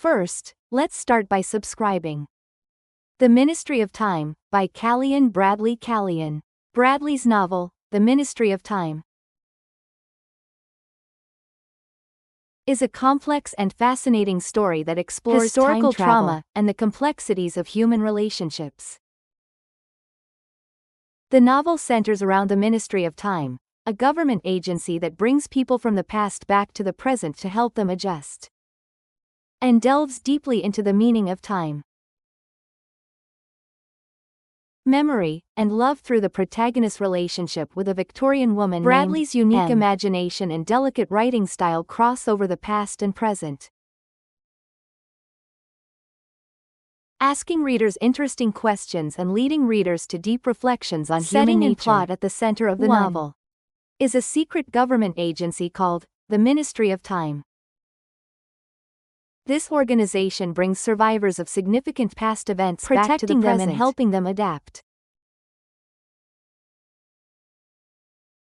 first, let's start by subscribing. The Ministry of Time, by Callian. Callian. Bradley's novel, The Ministry of Time, is a complex and fascinating story that explores historical trauma and the complexities of human relationships. The novel centers around the Ministry of Time, a government agency that brings people from the past back to the present to help them adjust, and delves deeply into the meaning of time, memory, and love through the protagonist's relationship with a Victorian woman. Bradley's unique imagination and delicate writing style cross over the past and present, asking readers interesting questions and leading readers to deep reflections on human nature. And plot at the center of the novel is a secret government agency called the Ministry of Time. This organization brings survivors of significant past events back to the present, and helping them adapt.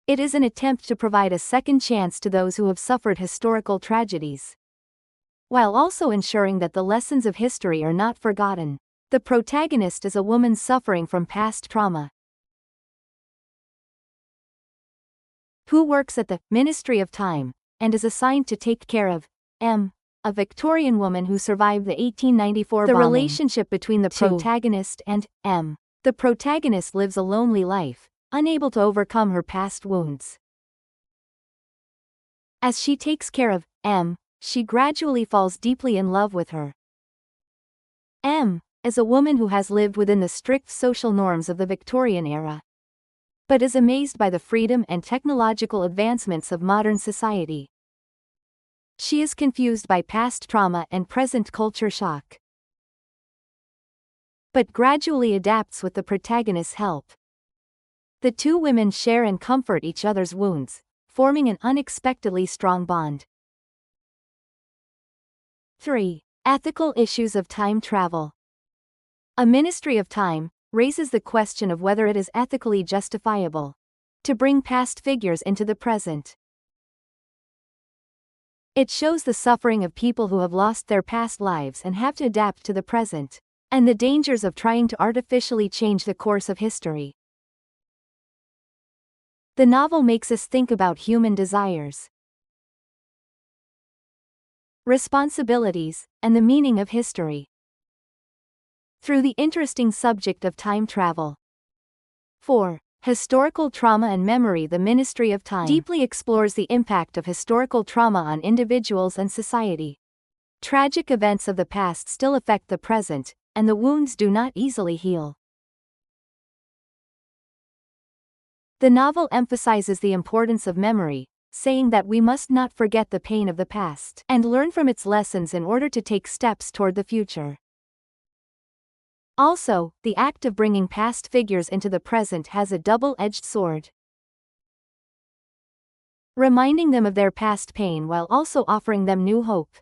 It is an attempt to provide a second chance to those who have suffered historical tragedies, while also ensuring that the lessons of history are not forgotten. The protagonist is a woman suffering from past trauma, who works at the Ministry of Time, and is assigned to take care of M, a Victorian woman who survived the 1894 bombing. The relationship between the protagonist and M. The protagonist lives a lonely life, unable to overcome her past wounds. As she takes care of M, she gradually falls deeply in love with her. M is a woman who has lived within the strict social norms of the Victorian era, but is amazed by the freedom and technological advancements of modern society. She is confused by past trauma and present culture shock, but gradually adapts with the protagonist's help. The two women share and comfort each other's wounds, forming an unexpectedly strong bond. 3. Ethical issues of time travel. A Ministry of Time raises the question of whether it is ethically justifiable to bring past figures into the present. It shows the suffering of people who have lost their past lives and have to adapt to the present, and the dangers of trying to artificially change the course of history. The novel makes us think about human desires, responsibilities, and the meaning of history through the interesting subject of time travel. 4. Historical trauma and memory. The Ministry of Time deeply explores the impact of historical trauma on individuals and society. Tragic events of the past still affect the present, and the wounds do not easily heal. The novel emphasizes the importance of memory, saying that we must not forget the pain of the past and learn from its lessons in order to take steps toward the future. Also, the act of bringing past figures into the present has a double-edged sword, reminding them of their past pain while also offering them new hope.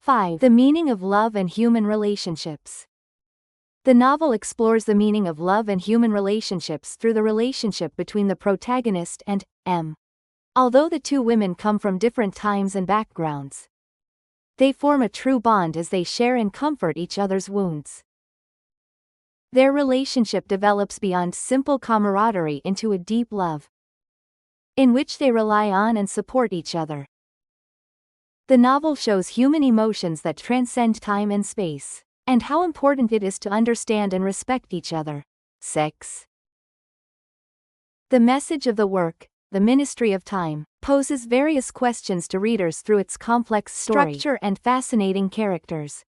5. The meaning of love and human relationships. The novel explores the meaning of love and human relationships through the relationship between the protagonist and M. Although the two women come from different times and backgrounds, they form a true bond as they share and comfort each other's wounds. Their relationship develops beyond simple camaraderie into a deep love, in which they rely on and support each other. The novel shows human emotions that transcend time and space, and how important it is to understand and respect each other. 6. The message of the work, The Ministry of Time, poses various questions to readers through its complex structure and fascinating characters.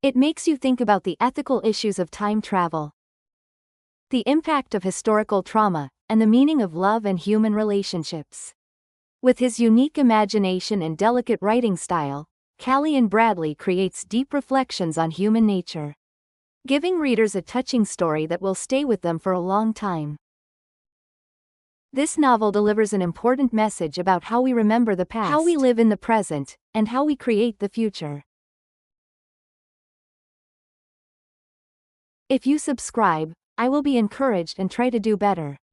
It makes you think about the ethical issues of time travel, the impact of historical trauma, and the meaning of love and human relationships. With his unique imagination and delicate writing style, Callian Bradley creates deep reflections on human nature, giving readers a touching story that will stay with them for a long time. This novel delivers an important message about how we remember the past, how we live in the present, and how we create the future. If you subscribe, I will be encouraged and try to do better.